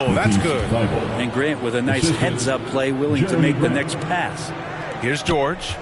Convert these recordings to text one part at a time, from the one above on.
Oh, that's good. And Grant with a nice heads-up play, willing to make the next pass. Here's George.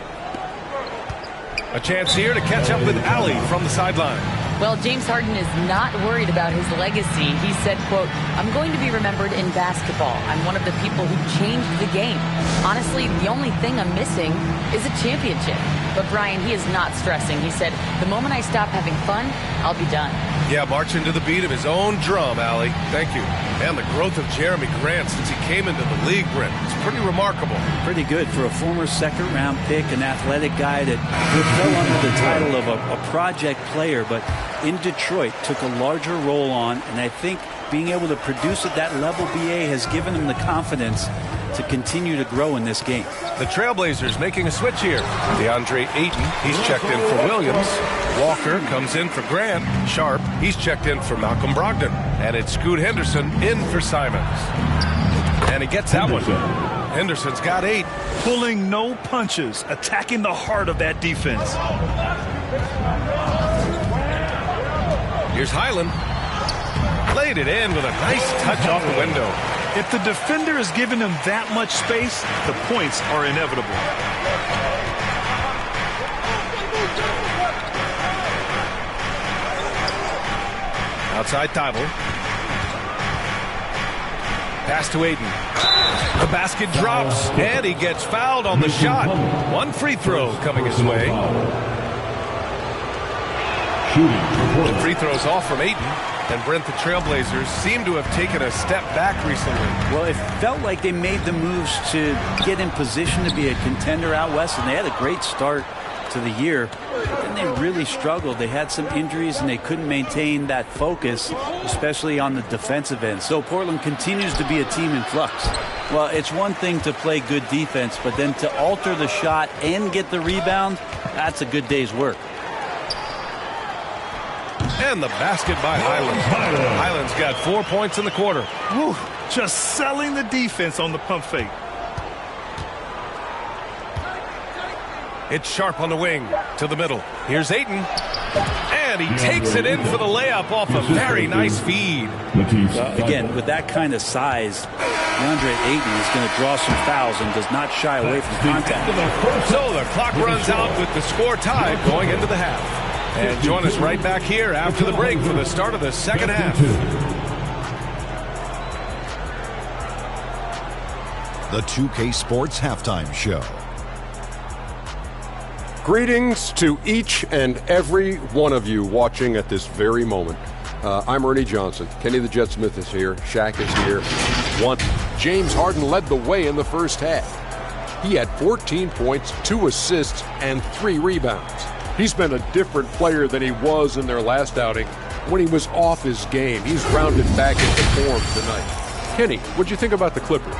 A chance here to catch up with Allie from the sideline. Well, James Harden is not worried about his legacy. He said, quote, "I'm going to be remembered in basketball. I'm one of the people who changed the game. Honestly, the only thing I'm missing is a championship." But Brian, he is not stressing. He said, "The moment I stop having fun, I'll be done." Yeah, marching to the beat of his own drum, Allie. Thank you. And the growth of Jeremy Grant since he came into the league, Brent, it's pretty remarkable. Pretty good for a former second-round pick, an athletic guy that fell under the title of a project player, but in Detroit took a larger role on, and I think being able to produce at that level, BA, has given him the confidence to continue to grow in this game. The Trailblazers making a switch here. DeAndre Ayton, he's checked in for Williams. Walker comes in for Grant. Sharp, he's checked in for Malcolm Brogdon. And it's Scoot Henderson in for Simons. And he gets that one. Henderson's got 8. Pulling no punches, attacking the heart of that defense. Here's Highland. Laid it in with a nice touch off the window. If the defender is giving him that much space, the points are inevitable. Outside Thibault. Pass to Ayton. The basket drops, and he gets fouled on the shot. One free throw coming his way. The free throw's off from Ayton. And Brent, the Trailblazers seem to have taken a step back recently. Well, it felt like they made the moves to get in position to be a contender out west, and they had a great start to the year. But then they really struggled. They had some injuries, and they couldn't maintain that focus, especially on the defensive end. So Portland continues to be a team in flux. Well, it's one thing to play good defense, but then to alter the shot and get the rebound, that's a good day's work. And the basket by Highland. Highland's got 4 points in the quarter. Whew, just selling the defense on the pump fake. It's Sharp on the wing to the middle. Here's Ayton. And he takes it in for the layup off a very nice feed. Again, with that kind of size, DeAndre Ayton is going to draw some fouls and does not shy away from contact. So the clock runs out with the score tied going into the half. And join us right back here after the break for the start of the second half. The 2K Sports Halftime Show. Greetings to each and every one of you watching at this very moment. I'm Ernie Johnson. Kenny the Jet Smith is here. Shaq is here. James Harden led the way in the first half. He had 14 points, 2 assists, and 3 rebounds. He's been a different player than he was in their last outing when he was off his game. He's rounded back into form tonight. Kenny, what'd you think about the Clippers?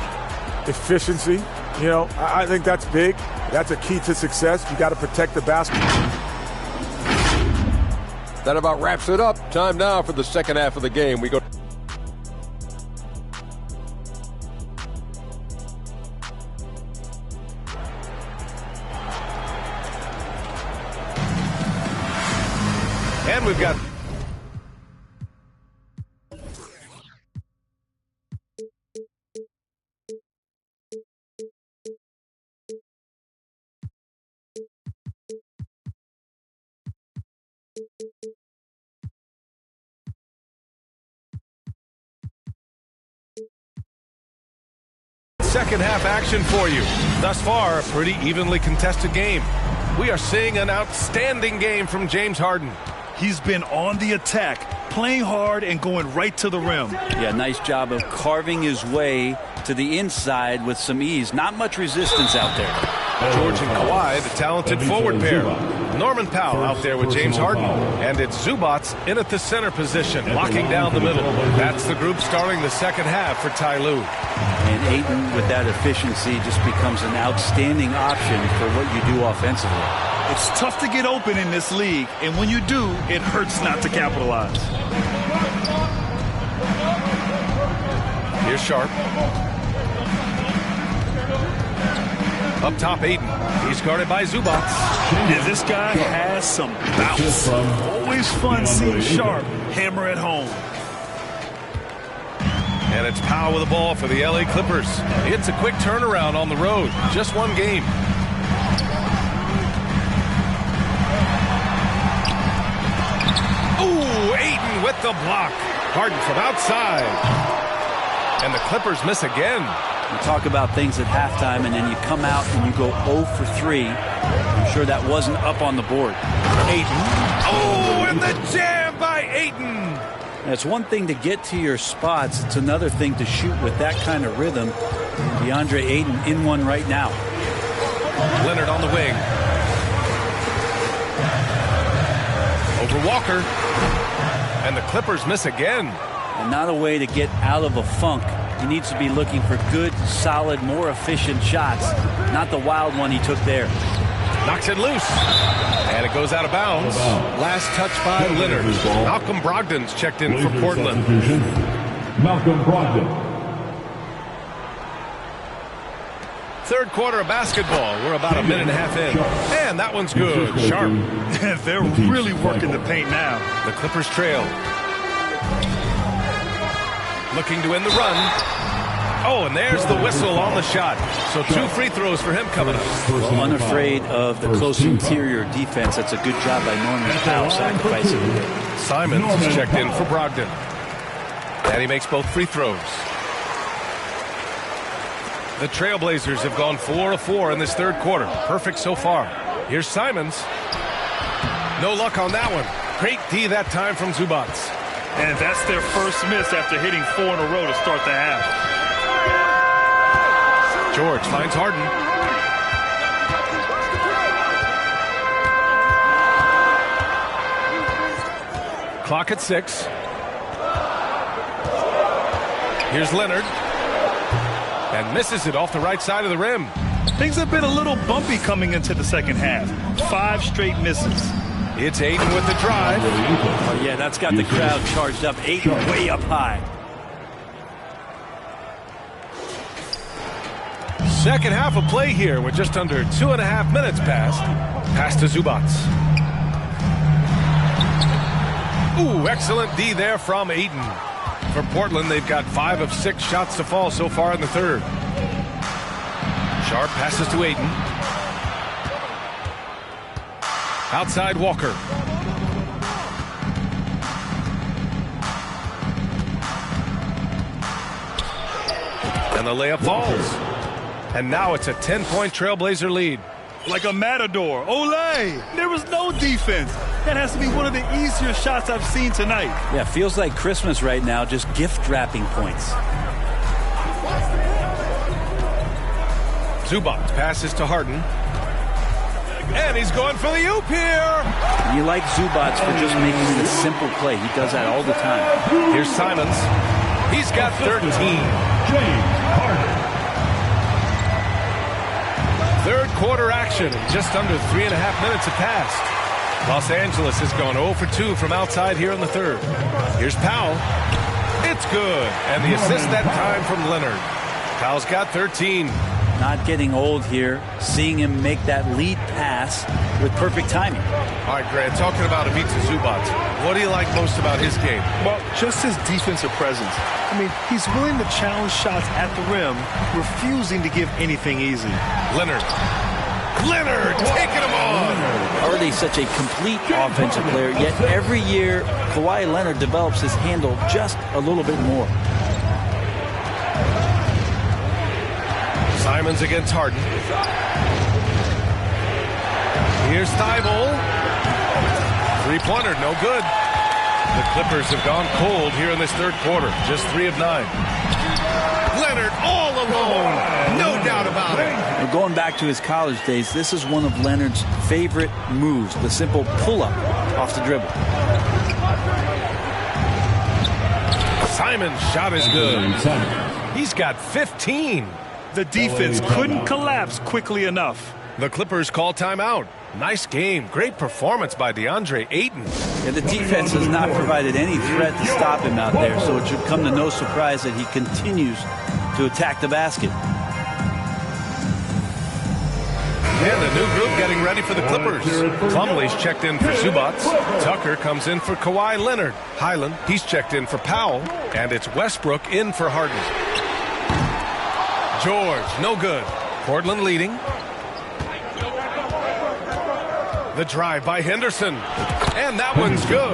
Efficiency. You know, I think that's big. That's a key to success. You got to protect the basket. That about wraps it up. Time now for the second half of the game. We go. And we've got second half action for you. Thus far, a pretty evenly contested game. We are seeing an outstanding game from James Harden. He's been on the attack, playing hard and going right to the rim. Yeah, nice job of carving his way to the inside with some ease. Not much resistance out there. George and Kawhi, the talented forward pair. Norman Powell out there with James Harden. And it's Zubats in at the center position, locking down the middle. That's the group starting the second half for Ty Lue. And Ayton, with that efficiency, just becomes an outstanding option for what you do offensively. It's tough to get open in this league, and when you do, it hurts not to capitalize. Here's Sharp. Up top, Ayton. He's guarded by Zubats. Yeah, this guy has some bounce. Always fun seeing Sharp hammer at home. And it's Powell with the ball for the LA Clippers. It's a quick turnaround on the road. Just one game. Ooh, Ayton with the block. Harden from outside. And the Clippers miss again. You talk about things at halftime, and then you come out and you go 0 for 3. I'm sure that wasn't up on the board. Ayton. Oh, and the jam by Ayton. It's one thing to get to your spots. It's another thing to shoot with that kind of rhythm. DeAndre Ayton in one right now. Leonard on the wing. Over Walker. And the Clippers miss again. And not a way to get out of a funk. He needs to be looking for good, solid, more efficient shots. Not the wild one he took there. Knocks it loose. And it goes out of bounds. Last touch by Leonard. Malcolm Brogdon's checked in for Portland. Malcolm Brogdon. Third quarter of basketball. We're about a minute and a half in. And that one's good. Sharp. They're really working the paint now. The Clippers trail. Looking to win the run. Oh, and there's the whistle on the shot. So 2 free throws for him coming up. Well, unafraid of the close interior defense. That's a good job by Norman Powell sacrificing it. Simons is checked in for Brogdon. And he makes both free throws. The Trailblazers have gone 4 of 4 in this third quarter. Perfect so far. Here's Simons. No luck on that one. Great D that time from Zubac. And that's their first miss after hitting 4 in a row to start the half. George finds Harden. Clock at 6. Here's Leonard. And misses it off the right side of the rim. Things have been a little bumpy coming into the second half. 5 straight misses. It's Ayton with the drive. Oh, yeah, that's got the crowd charged up. Ayton way up high. Second half of play here with just under 2.5 minutes passed. Pass to Zubac. Ooh, excellent D there from Ayton. For Portland, they've got 5 of 6 shots to fall so far in the third. Sharp passes to Ayton. Outside Walker. And the layup falls. And now it's a 10-point Trailblazer lead. Like a matador. Olay! There was no defense. That has to be one of the easier shots I've seen tonight. Yeah, feels like Christmas right now, just gift wrapping points. Zubac passes to Harden. And he's going for the oop here. You like Zubac for just making the simple play. He does that all the time. Here's Simons. He's got 13. James Harden. Third quarter action. Just under 3.5 minutes have passed. Los Angeles has gone 0 for 2 from outside here in the third. Here's Powell. It's good. And the assist that time from Leonard. Powell's got 13. Not getting old here. Seeing him make that lead pass with perfect timing. All right, Grant, talking about Ivica Zubac, what do you like most about his game? Well, just his defensive presence. I mean, he's willing to challenge shots at the rim, refusing to give anything easy. Leonard taking him on. Already such a complete offensive player, yet every year Kawhi Leonard develops his handle just a little bit more. Simons against Harden. Here's Thibault. Three-pointer, no good. The Clippers have gone cold here in this third quarter. Just 3 of 9. Leonard all alone. No doubt about it. We're going back to his college days. This is one of Leonard's favorite moves, the simple pull-up off the dribble. Simon's shot is good. He's got 15. The defense couldn't collapse quickly enough. The Clippers call timeout. Nice game. Great performance by DeAndre Ayton. Yeah, the defense has not provided any threat to stop him out there, so it should come to no surprise that he continues to attack the basket. And a new group getting ready for the Clippers. Plumlee's checked in for Zubats. Tucker comes in for Kawhi Leonard. Highland, he's checked in for Powell. And it's Westbrook in for Harden. George, no good. Portland leading. The drive by Henderson. And that one's good.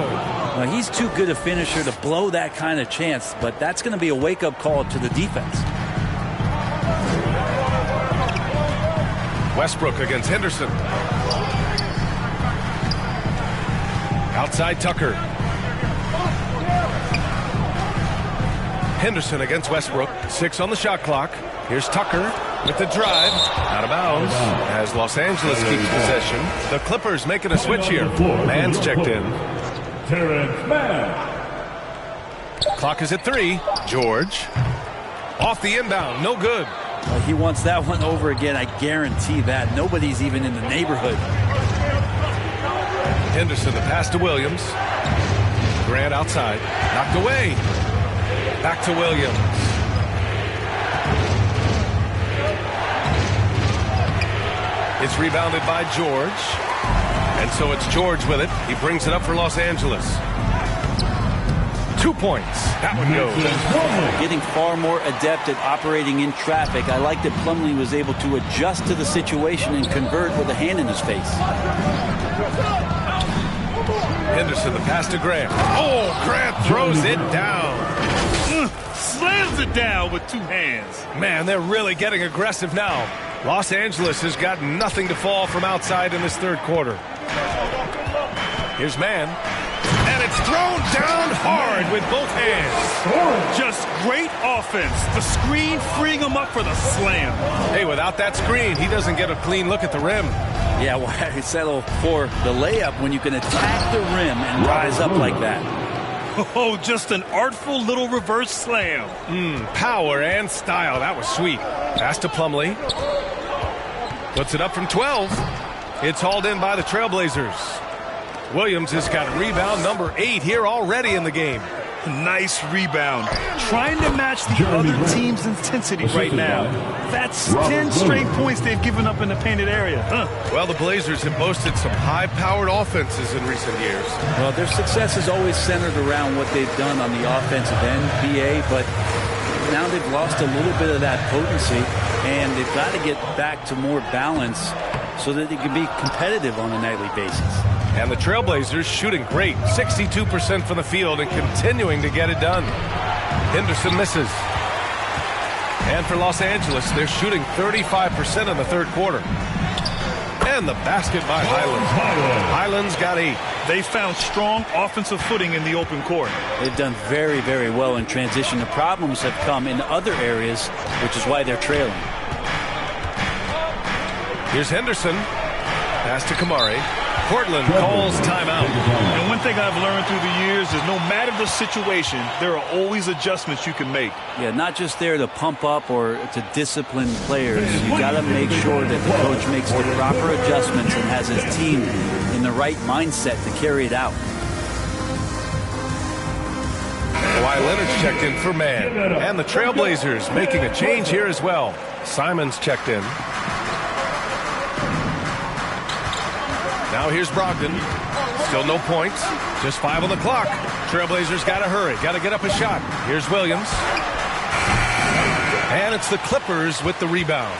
Well, he's too good a finisher to blow that kind of chance, but that's going to be a wake-up call to the defense. Westbrook against Henderson. Outside Tucker. Henderson against Westbrook. 6 on the shot clock. Here's Tucker with the drive. Out of bounds as Los Angeles keeps possession. The Clippers making a switch here. Mann's checked in. Terrence Mann. Clock is at 3. George. Off the inbound. No good. Well, he wants that one over again. I guarantee that. Nobody's even in the neighborhood. Henderson, the pass to Williams. Grant outside. Knocked away. Back to Williams. It's rebounded by George. And so it's George with it. He brings it up for Los Angeles. 2 points. That one goes. Getting far more adept at operating in traffic. I like that Plumlee was able to adjust to the situation and convert with a hand in his face. Henderson, the pass to Grant. Oh, Grant throws it down. Slams it down with 2 hands. Man, they're really getting aggressive now. Los Angeles has got nothing to fall from outside in this third quarter. Here's Mann. And it's thrown down hard with both hands. Just great offense. The screen freeing him up for the slam. Hey, without that screen, he doesn't get a clean look at the rim. Yeah, why settle for the layup when you can attack the rim and rise up like that? Oh, just an artful little reverse slam. Power and style. That was sweet. Pass to Plumlee. Puts it up from 12. It's hauled in by the Trailblazers. Williams has got rebound number 8 here already in the game. Nice rebound. Trying to match the other team's intensity right now. That's 10 straight points they've given up in the painted area. Well, the Blazers have boasted some high-powered offenses in recent years. Well, their success is always centered around what they've done on the offensive end, BA, but now they've lost a little bit of that potency, and they've got to get back to more balance so that they can be competitive on a nightly basis. And the Trailblazers shooting great. 62% from the field and continuing to get it done. Henderson misses. And for Los Angeles, they're shooting 35% in the third quarter. And the basket by Highland. Highland's got 8. They found strong offensive footing in the open court. They've done very, very well in transition. The problems have come in other areas, which is why they're trailing. Here's Henderson. Pass to Kamari. Portland calls timeout. And one thing I've learned through the years is no matter the situation, there are always adjustments you can make. Yeah, not just there to pump up or to discipline players. You got to make sure that the coach makes the proper adjustments and has his team in the right mindset to carry it out. Kawhi Leonard's checked in for Mann. And the Trailblazers making a change here as well. Simon's checked in. Now here's Brogdon. Still no points. Just 5 on the clock. Trailblazers got to hurry. Got to get up a shot. Here's Williams. And it's the Clippers with the rebound.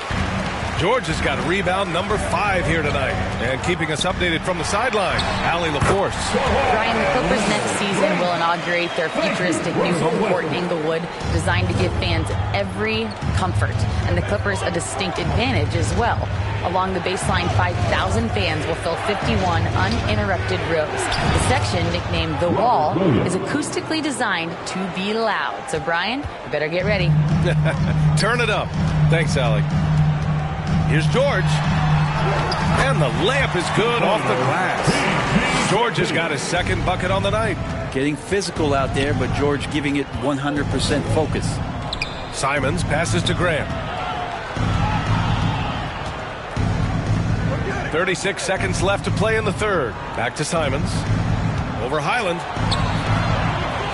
George has got rebound number 5 here tonight. And keeping us updated from the sideline, Allie LaForce. Brian, the Clippers next season will inaugurate their futuristic new home court in Inglewood, designed to give fans every comfort. And the Clippers a distinct advantage as well. Along the baseline, 5,000 fans will fill 51 uninterrupted rows. The section, nicknamed The Wall, is acoustically designed to be loud. So, Brian, you better get ready. Turn it up. Thanks, Allie. Here's George. And the layup is good off the glass. George has got his second bucket on the night. Getting physical out there, but George giving it 100% focus. Simons passes to Graham. 36 seconds left to play in the third. Back to Simons. Over Highland.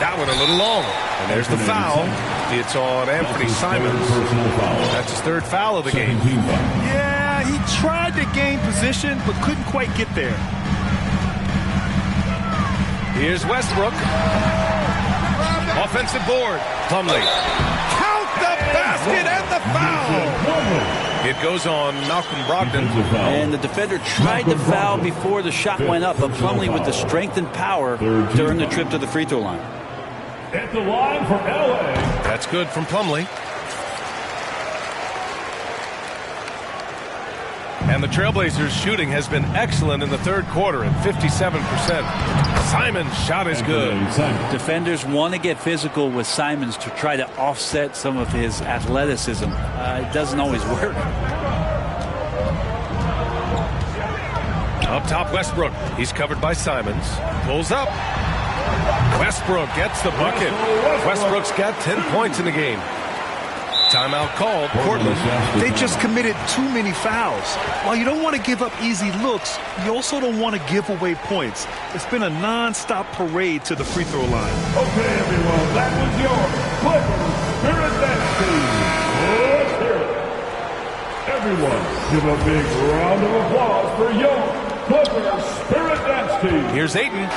That one a little long. And there's the foul. It's on Anthony Simons. That's his third foul of the game. Yeah, Yeah, he tried to gain position, but couldn't quite get there. Here's Westbrook. Offensive board. Plumlee. Count the basket and the foul. It goes on Malcolm Brogdon. And the defender tried to foul before the shot went up, but Plumlee with the strength and power to earn the trip to the free throw line. At the line for LA. That's good from Plumlee. And the Trailblazers' shooting has been excellent in the third quarter at 57%. Simon's shot is good. Defenders want to get physical with Simons to try to offset some of his athleticism. It doesn't always work. Up top, Westbrook. He's covered by Simons. Pulls up. Westbrook gets the bucket. Westbrook's got 10 points in the game. Timeout called. Portland. They just committed too many fouls. While you don't want to give up easy looks, you also don't want to give away points. It's been a non-stop parade to the free throw line. Okay, everyone, that was your Clippers Spirit Dance Team. Let's hear it. Everyone, give a big round of applause for your Clippers Spirit Dance Team. Here's Ayton.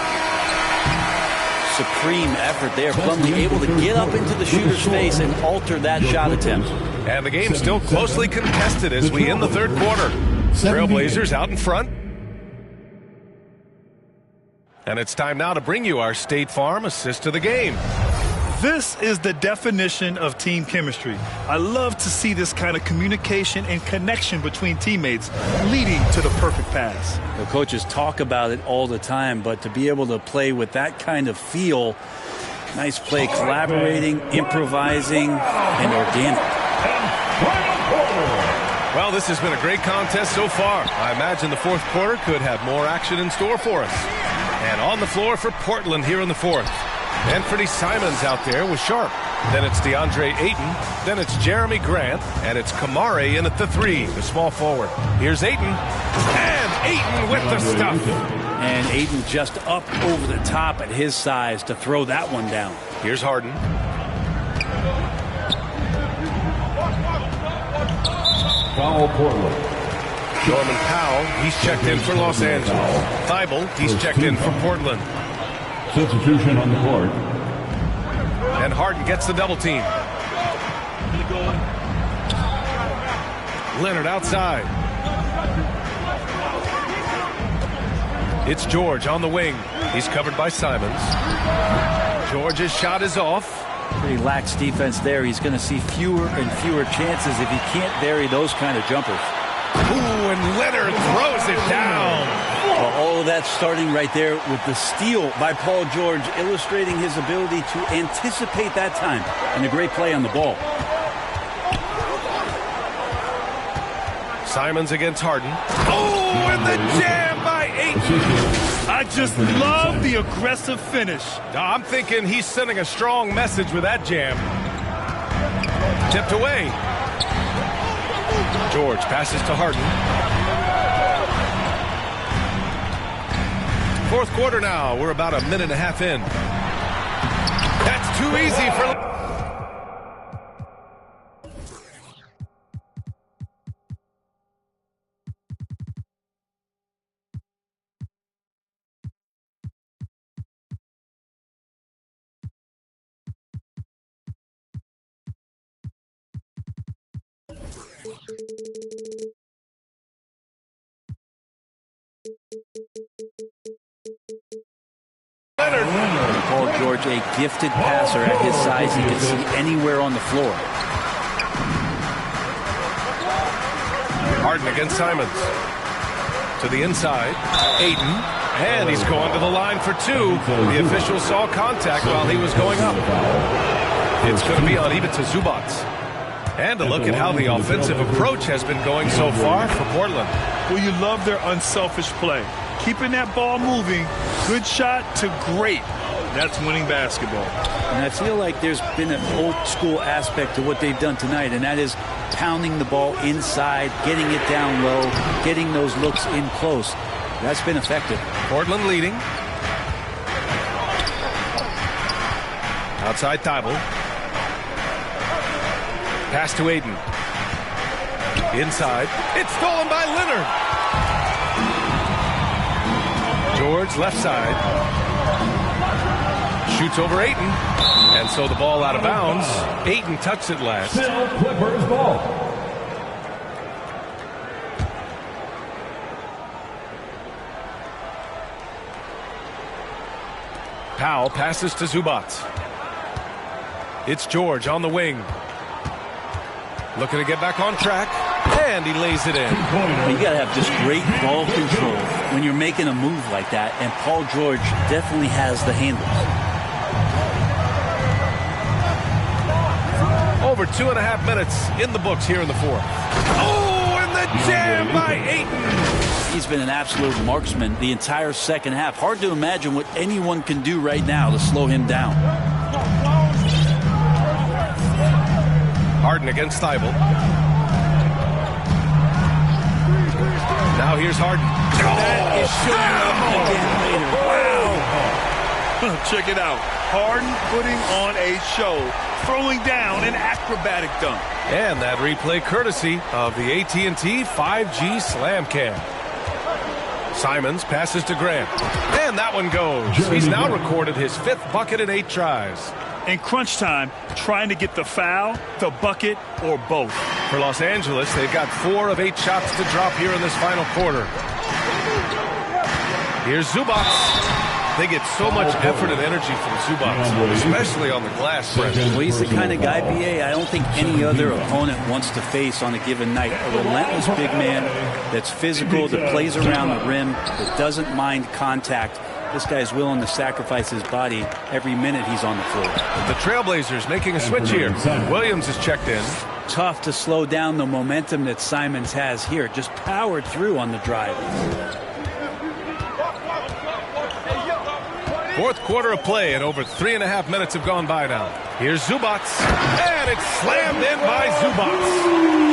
Supreme effort there. Plumlee able to get up into the shooter's face and alter that shot attempt. And the game's still closely contested as we end the third quarter. Trailblazers out in front. And it's time now to bring you our State Farm assist of the game. This is the definition of team chemistry. I love to see this kind of communication and connection between teammates leading to the perfect pass. The coaches talk about it all the time, but to be able to play with that kind of feel, nice play, collaborating, improvising, and organic. Well, this has been a great contest so far. I imagine the fourth quarter could have more action in store for us. And on the floor for Portland here in the fourth. Anthony Simons out there with Sharp. Then it's DeAndre Ayton. Then it's Jeremy Grant. And it's Kamare in at the three, the small forward. Here's Ayton. And Ayton with the stuff. And Ayton just up over the top at his size to throw that one down. Here's Harden. Foul Portland. Norman Powell, he's checked in for Los Angeles. Thibault, he's checked in for Portland. Substitution on the court. And Harden gets the double team. Leonard outside. It's George on the wing. He's covered by Simons. George's shot is off. Pretty lax defense there. He's going to see fewer and fewer chances if he can't vary those kind of jumpers. Ooh, and Leonard throws it down. Well, all of that starting right there with the steal by Paul George, illustrating his ability to anticipate that time and a great play on the ball. Simons against Harden. Oh, and the jam by Ayton. I just love the aggressive finish. I'm thinking he's sending a strong message with that jam. Tipped away. George passes to Harden. Fourth quarter now. We're about a minute and a half in. That's too easy for... Paul George, a gifted passer at his size. He can see anywhere on the floor. Harden against Simons. To the inside. Ayton. And he's going to the line for two. The official saw contact while he was going up. It's going to be on Ivica Zubac. And a look at how the offensive approach has been going so far for Portland. Well, you love their unselfish play. Keeping that ball moving, good shot to great. That's winning basketball. And I feel like there's been an old school aspect to what they've done tonight, and that is pounding the ball inside, getting it down low, getting those looks in close. That's been effective. Portland leading. Outside Thibault. Pass to Ayton. Inside. It's stolen by Leonard. George left side. Shoots over Ayton. And so the ball out of bounds. Ayton touched it last. Still Clippers ball. Powell passes to Zubac. It's George on the wing. Looking to get back on track. And he lays it in. You got to have just great ball control when you're making a move like that. And Paul George definitely has the handles. Over 2.5 minutes in the books here in the fourth. Oh, and the jam by Ayton. He's been an absolute marksman the entire second half. Hard to imagine what anyone can do right now to slow him down. Harden against Thibault. Now here's Harden. That is showing up again later. Wow. Check it out. Harden putting on a show, throwing down an acrobatic dunk. And that replay courtesy of the AT&T 5G Slam Cam. Simons passes to Grant. And that one goes. He's now recorded his 5th bucket in 8 tries. In crunch time, trying to get the foul, the bucket, or both. For Los Angeles, they've got 4 of 8 shots to drop here in this final quarter. Here's Zubac. They get so much effort and energy from Zubac, especially on the glass spread. Well, he's the kind of guy, B.A., I don't think any other opponent wants to face on a given night. A relentless big man that's physical, that plays around the rim, that doesn't mind contact. This guy's willing to sacrifice his body every minute he's on the floor. The Trailblazers making a switch here. Williams is checked in. Tough to slow down the momentum that Simons has here. Just powered through on the drive. Fourth quarter of play, and over 3.5 minutes have gone by now. Here's Zubac, and it's slammed in by Zubac.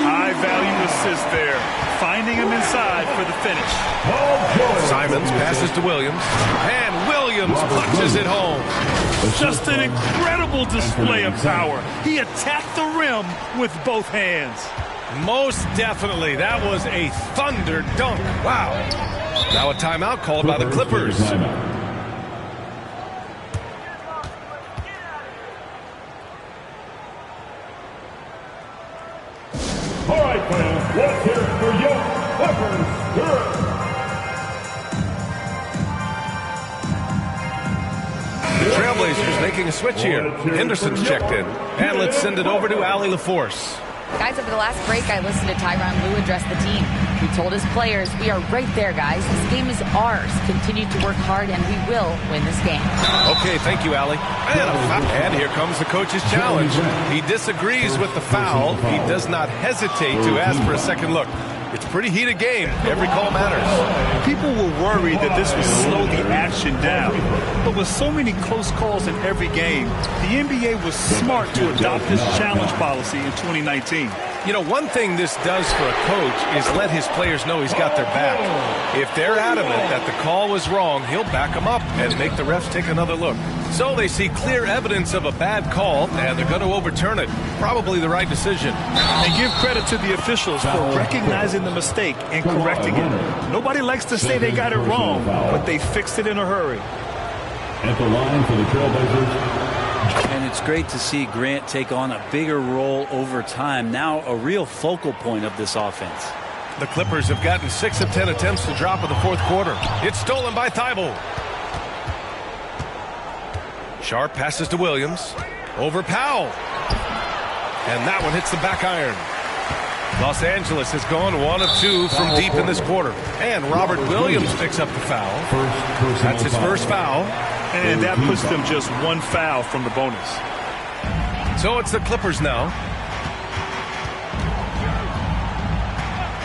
High value assist there, finding him inside for the finish. Simons passes to Williams, and Williams punches it home. Just an incredible display of power. He attacked the rim with both hands. Most definitely, that was a thunder dunk. Wow. Now a timeout called by the Clippers. All right, fans, let's hear it for your Clippers Spirit. The Trailblazers making a switch here. Henderson's checked in. And let's send it over to Allie LaForce. Guys, over the last break, I listened to Tyronn Lue address the team. He told his players, we are right there, guys. This game is ours. Continue to work hard, and we will win this game. Okay, thank you, Allie. And here comes the coach's challenge. He disagrees with the foul. He does not hesitate to ask for a second look. It's a pretty heated game. Every call matters. People were worried that this would slow the action down. But with so many close calls in every game, the NBA was smart to adopt this challenge policy in 2019. You know, one thing this does for a coach is let his players know he's got their back. If they're adamant that the call was wrong, he'll back them up and make the refs take another look. So they see clear evidence of a bad call, and they're going to overturn it. Probably the right decision. And give credit to the officials for recognizing the mistake and correcting it. Nobody likes to say they got it wrong, but they fixed it in a hurry. At the line for the Trailblazers. And it's great to see Grant take on a bigger role over time. Now a real focal point of this offense. The Clippers have gotten 6 of 10 attempts to drop in the fourth quarter. It's stolen by Thibault. Sharp passes to Williams. Over Powell. And that one hits the back iron. Los Angeles has gone 1 of 2 from deep in this quarter. And Robert Williams picks up the foul. That's his first foul. And that puts them just 1 foul from the bonus. So it's the Clippers now.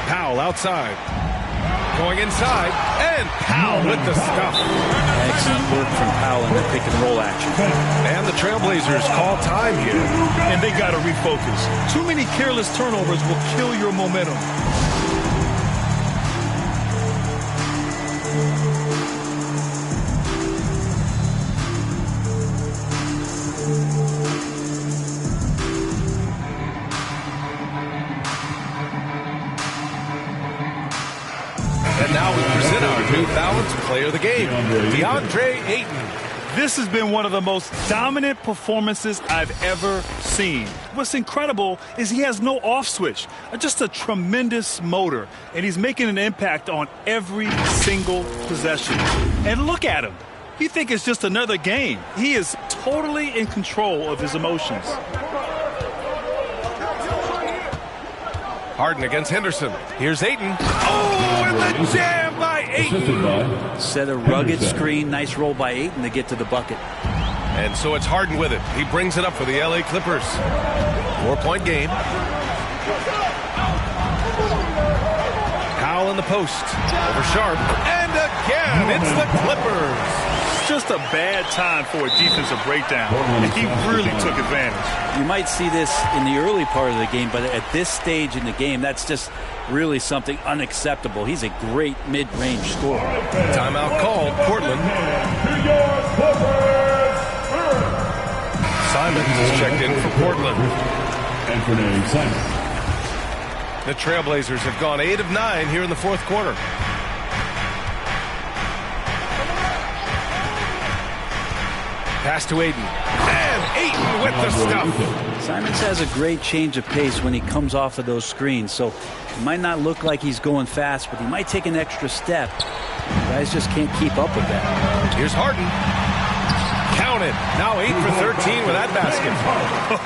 Powell outside. Going inside. And Powell with the stuff. Excellent work from Powell in the pick and roll action. And the Trailblazers call time here. And they got to refocus. Too many careless turnovers will kill your momentum. now we present our New Balance Player of the Game, DeAndre Ayton. This has been one of the most dominant performances I've ever seen. What's incredible is he has no off switch, just a tremendous motor, and he's making an impact on every single possession. And look at him. You think it's just another game. He is totally in control of his emotions. Harden against Henderson. Here's Ayton. Oh, and the jam by Ayton. Set a rugged screen. Nice roll by Ayton to get to the bucket. And so it's Harden with it. He brings it up for the LA Clippers. 4-point game. Powell in the post. Over Sharp. And again, it's the Clippers. Just a bad time for a defensive breakdown, and he really took advantage. You might see this in the early part of the game, but at this stage in the game, that's just really something unacceptable. He's a great mid-range scorer. Timeout called, Portland. Simons is checked in for Portland. The Trailblazers have gone 8 of 9 here in the fourth quarter. Pass to Ayton. And Ayton with the stuff. Simons has a great change of pace when he comes off of those screens, so it might not look like he's going fast, but he might take an extra step. Guys just can't keep up with that. Here's Harden. Counted. Now 8 for 13 with that basket.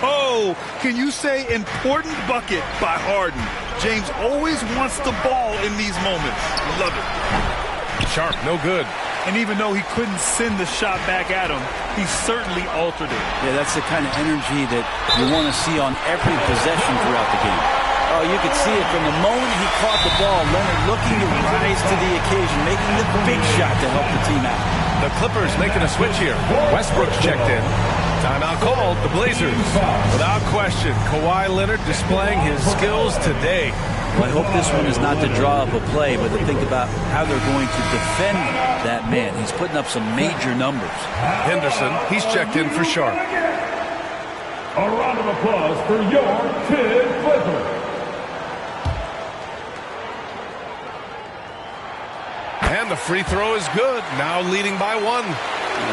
Oh, can you say important bucket by Harden? James always wants the ball in these moments. Love it. Sharp, no good. And even though he couldn't send the shot back at him, he certainly altered it. Yeah, that's the kind of energy that you want to see on every possession throughout the game. Oh, you could see it from the moment he caught the ball. Leonard looking to rise to the occasion, making the big shot to help the team out. The Clippers making a switch here. Westbrook's checked in. Timeout called, the Blazers. Without question, Kawhi Leonard displaying his skills today. Well, I hope this one is not to draw up a play, but to think about how they're going to defend that man. He's putting up some major numbers. Henderson, he's checked in for Sharp. A round of applause for your Kid Clipper. And the free throw is good, now leading by 1.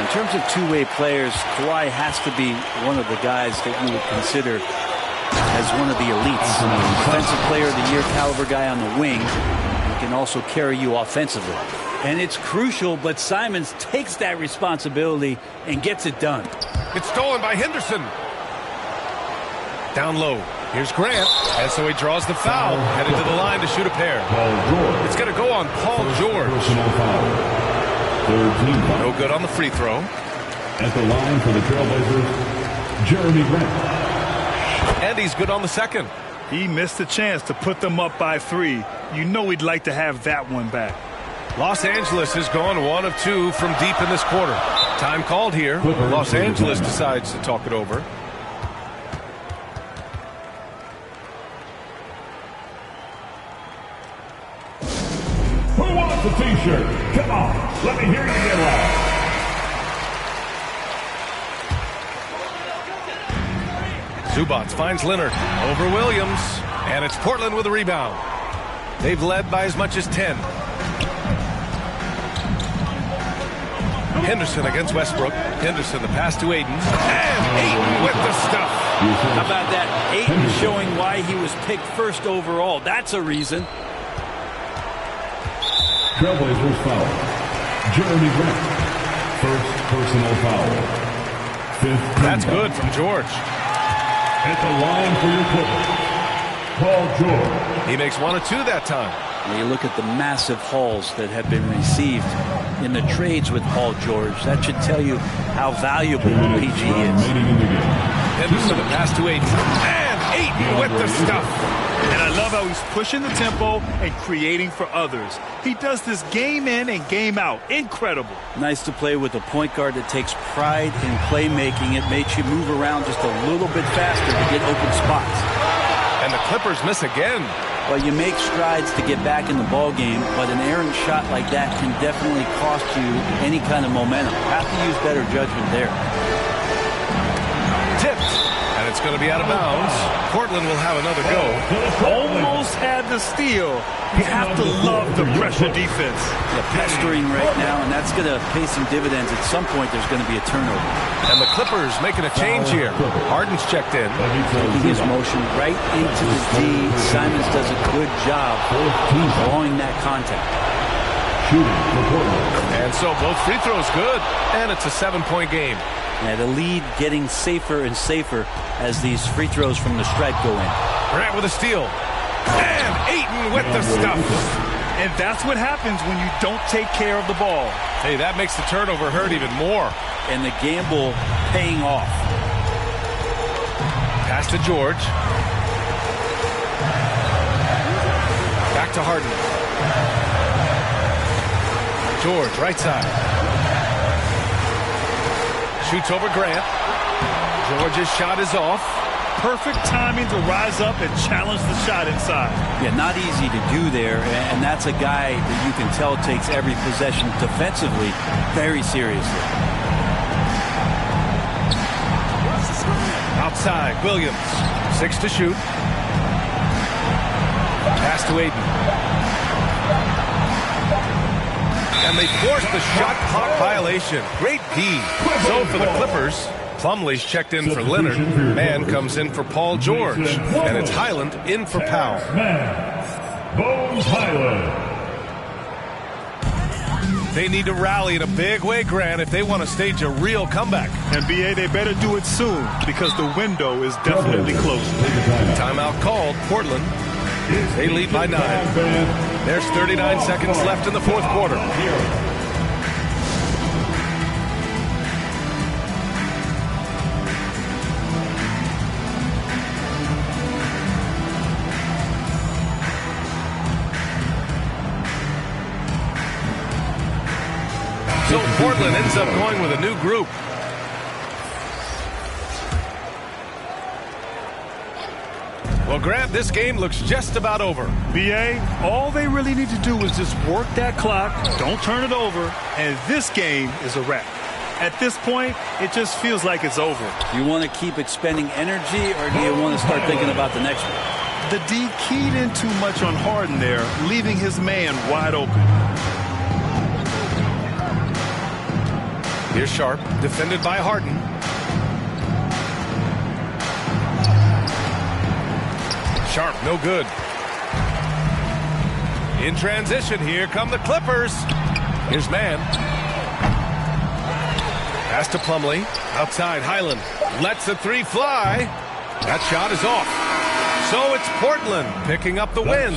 In terms of two-way players, Kawhi has to be one of the guys that you would consider as one of the elites. Defensive player of the year caliber guy on the wing. He can also carry you offensively. And it's crucial, but Simons takes that responsibility and gets it done. It's stolen by Henderson. Down low. Here's Grant. And so he draws the foul. Headed to the line to shoot a pair. It's going to go on Paul George. No good on the free throw. At the line for the Trailblazers, Jeremy Grant. And he's good on the second. He missed a chance to put them up by 3. You know he'd like to have that one back. Los Angeles has gone 1 of 2 from deep in this quarter. Time called here. Los Angeles decides to talk it over. Who wants a t-shirt? Come on, let me hear you get loud. Zubats finds Leonard over Williams, and it's Portland with a rebound. They've led by as much as 10. Henderson against Westbrook. Henderson, the pass to Ayton. And Ayton with the stuff. How about that? Ayton showing why he was picked first overall. That's a reason. Trailblazers foul. Jeremy Grant. First personal foul. Fifth. That's good from George. At the line for your Clippers, Paul George. He makes 1 of 2 that time. When you look at the massive hauls that have been received in the trades with Paul George, that should tell you how valuable PG is. Henderson, the pass to Ayton. And Ayton with the stuff. And I love how he's pushing the tempo and creating for others. He does this game in and game out. Incredible. Nice to play with a point guard that takes pride in playmaking. It makes you move around just a little bit faster to get open spots. And the Clippers miss again. Well, you make strides to get back in the ball game, but an errant shot like that can definitely cost you any kind of momentum. Have to use better judgment there. Tipped. And it's going to be out of bounds. Portland will have another go. Almost had the steal. You have to love the pressure defense. They're pestering right now, and that's going to pay some dividends. At some point, there's going to be a turnover. And the Clippers making a change here. Harden's checked in. Taking his motion right into the D. Simons does a good job drawing that contact. And so both free throws good, and it's a 7-point game. Yeah, the lead getting safer and safer as these free throws from the stripe go in. Grant with a steal. And Ayton with the stuff. And that's what happens when you don't take care of the ball. Hey, that makes the turnover hurt even more. And the gamble paying off. Pass to George. Back to Harden. George, right side. Shoots over Grant. George's shot is off. Perfect timing to rise up and challenge the shot inside. Yeah, not easy to do there, and that's a guy that you can tell takes every possession defensively very seriously. Outside, Williams. 6 to shoot. Pass to Ayton. And they forced the shot clock violation. Great D. So for the Clippers, Plumlee's checked in for Leonard. Mann comes in for Paul George. And it's Highland in for Powell. Bones Highland. They need to rally in a big way, Grant, if they want to stage a real comeback. And BA, they better do it soon because the window is definitely closing. Timeout called. Portland. They lead by 9. There's 39 seconds left in the fourth quarter. So Portland ends up going with a new group. Well, Grant, this game looks just about over. BA, all they really need to do is just work that clock, don't turn it over, and this game is a wrap. At this point, it just feels like it's over. Do you want to keep expending energy, or do you want to start thinking about the next one? The D keyed in too much on Harden there, leaving his man wide open. Here's Sharp, defended by Harden. Sharp, no good. In transition, here come the Clippers. Here's Mann. Pass to Plumlee. Outside, Highland lets the three fly. That shot is off. So it's Portland picking up the win.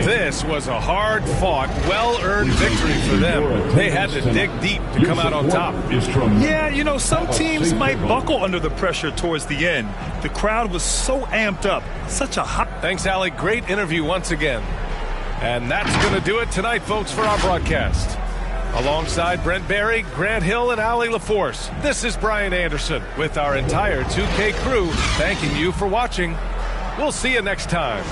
This was a hard-fought, well-earned victory for them. They had to dig deep to come out on top. Yeah, you know, some teams might buckle under the pressure towards the end. The crowd was so amped up. Such a hot... Thanks, Allie. Great interview once again. And that's going to do it tonight, folks, for our broadcast. Alongside Brent Barry, Grant Hill, and Allie LaForce, this is Brian Anderson with our entire 2K crew thanking you for watching. We'll see you next time.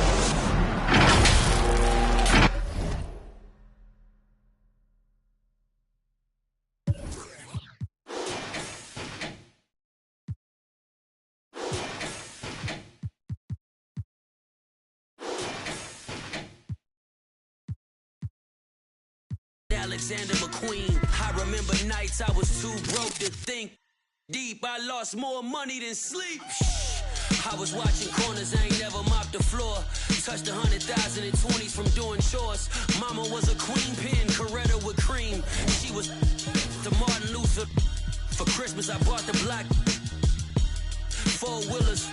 Alexander McQueen. I remember nights I was too broke to think deep. I lost more money than sleep. I was watching corners, I ain't never mopped the floor. Touched 100,000 in 20s from doing chores. Mama was a queen pin, Coretta with cream. She was the Martin Luther. For Christmas I bought the black 4-wheelers.